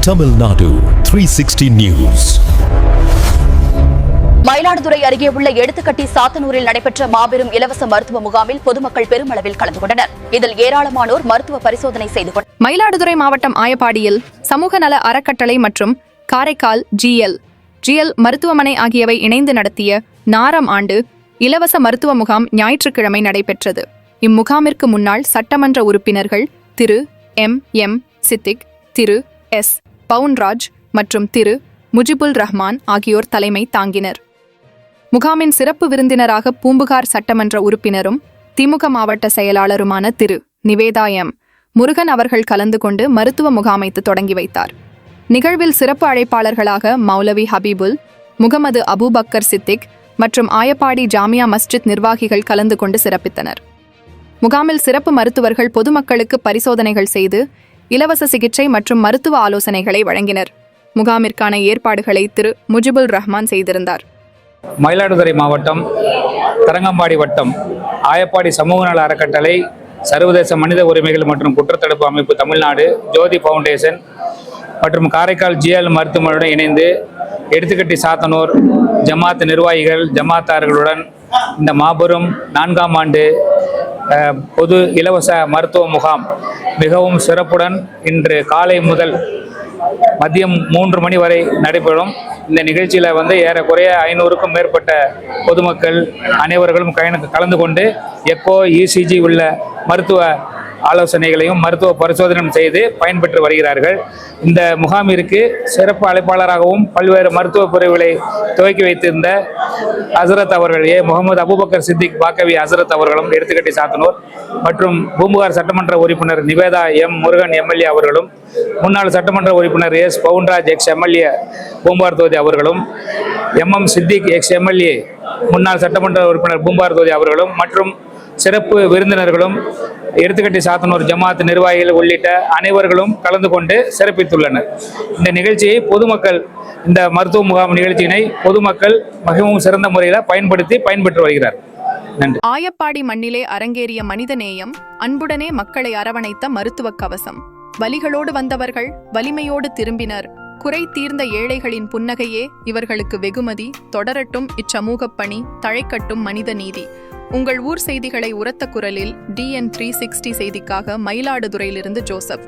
Tamil Nadu 360 News. Mayiladuthurai அருகே உள்ள எடுத்துக்கட்டி சாத்தனூரில் நடைபெற்ற மாபெரும் இலவச மருத்துவ முகாமில் பொதுமக்கள் பெருமளவில் கலந்து கொண்டனர். இதில் ஏராளமானோர் மருத்துவ பரிசோதனை செய்து கொண்டனர். மயிலாடுதுறை மாவட்டம் ஆயப்பாடியில் சமூக நல அறக்கட்டளை மற்றும் காரைக்கால் ஜிஎல் மருத்துவமனை ஆகியவை இணைந்து நடத்திய 4ஆம் ஆண்டு இலவச மருத்துவ முகாம் ஞாயிற்றுக்கிழமை நடைபெற்றது. இம்முகாமிற்கு முன்னாள் சட்டமன்ற உறுப்பினர்கள் திரு எம் சித்திக், திரு எஸ் பவுன்ராஜ் மற்றும் திரு முஜிபுல் ரஹ்மான் ஆகியோர் தலைமை தாங்கினர். முகாமின் சிறப்பு விருந்தினராக பூம்புகார் சட்டமன்ற உறுப்பினரும் திமுக மாவட்ட செயலாளருமான திரு நிவேதா எம் முருகன் அவர்கள் கலந்து கொண்டு மருத்துவ முகாமைத்து தொடங்கி வைத்தார். நிகழ்வில் சிறப்பு அழைப்பாளர்களாக மௌலவி ஹபீபுல், முகமது அபூபக்கர் சித்திக் மற்றும் ஆயப்பாடி ஜாமியா மஸ்ஜித் நிர்வாகிகள் கலந்து கொண்டு சிறப்பித்தனர். முகாமில் சிறப்பு மருத்துவர்கள் பொதுமக்களுக்கு பரிசோதனைகள் செய்து இலவச சிகிச்சை மற்றும் மருத்துவ ஆலோசனைகளை வழங்கினர். முகாமிற்கான ஏற்பாடுகளை திரு முஜிபுல் ரஹ்மான் செய்திருந்தார். மயிலாடுதுறை மாவட்டம் தரங்கம்பாடி வட்டம் ஆயப்பாடி சமூக நல அறக்கட்டளை, சர்வதேச மனித உரிமைகள் மற்றும் குற்றத்தடுப்பு அமைப்பு தமிழ்நாடு, ஜோதி ஃபவுண்டேஷன் மற்றும் காரைக்கால் ஜிஎல் மருத்துவமனையுடன் இணைந்து எடுத்துக்கட்டி சாத்தனூர் ஜமாத் நிர்வாகிகள் ஜமாத்தார்களுடன் இந்த மாபெரும் 4ஆம் ஆண்டு பொது இலவச மருத்துவ முகாம் மிகவும் சிறப்புடன் இன்று காலை முதல் மதியம் 3 மணி வரை நடைபெறும். இந்த நிகழ்ச்சியில் ஏறக்குறைய 500க்கும் மேற்பட்ட பொதுமக்கள் அனைவர்களும் கலந்து கொண்டு எக்கோ, இசிஜி உள்ள மருத்துவ ஆலோசனைகளையும் மருத்துவ பரிசோதனையும் செய்து பயன்பெற்று வருகிறார்கள். இந்த முகாமிற்கு சிறப்பு அழைப்பாளராகவும் பல்வேறு மருத்துவ பிரிவுகளை துவக்கி வைத்திருந்த ஹசரத் அவர்கள் முகமது அபூபக்கர் சித்திக் பாக்கவி ஹசரத் அவர்களும், எடுத்துக்கட்டி சாத்தனூர் மற்றும் பூம்புகார் சட்டமன்ற உறுப்பினர் நிவேதா எம் முருகன் எம்எல்ஏ அவர்களும், முன்னாள் சட்டமன்ற உறுப்பினர் S Pounraj ex MLA Poompuhar தொகுதி அவர்களும், எம் சித்திக் எக்ஸ் எம்எல்ஏ முன்னாள் சட்டமன்ற உறுப்பினர் பூம்புகார் தொகுதி அவர்களும் மற்றும் சிறப்பு விருந்தினர்களும் எடுத்துக்கட்டி சாத்தனூர் ஜமாத் நிர்வாகிகள் உள்ளிட்ட அனைவர்களும் கலந்து கொண்டு சிறப்பித்துள்ளனர். இந்த நிகழ்ச்சியை பொதுமக்கள், இந்த மருத்துவ முகாம் நிகழ்ச்சியினை பொதுமக்கள் மிகவும் சிறந்த முறையில் பயன்பெற்று வருகிறார். நன்றி. ஆயப்பாடி மண்ணிலே அரங்கேறிய மனிதநேயம், அன்புடனே மக்களை அரவணைத்த மருத்துவ கவசம். வலிகளோடு வந்தவர்கள் வலிமையோடு திரும்பினர். குறை தீர்ந்த ஏழைகளின் புன்னகையே இவர்களுக்கு வெகுமதி. தொடரட்டும் இச்சமூகப் பணி, தழைக்கட்டும் மனித நீதி. உங்கள் ஊர் செய்திகளை உரத்த குரலில் DN 360 செய்திக்காக மயிலாடுதுறையிலிருந்து ஜோசப்.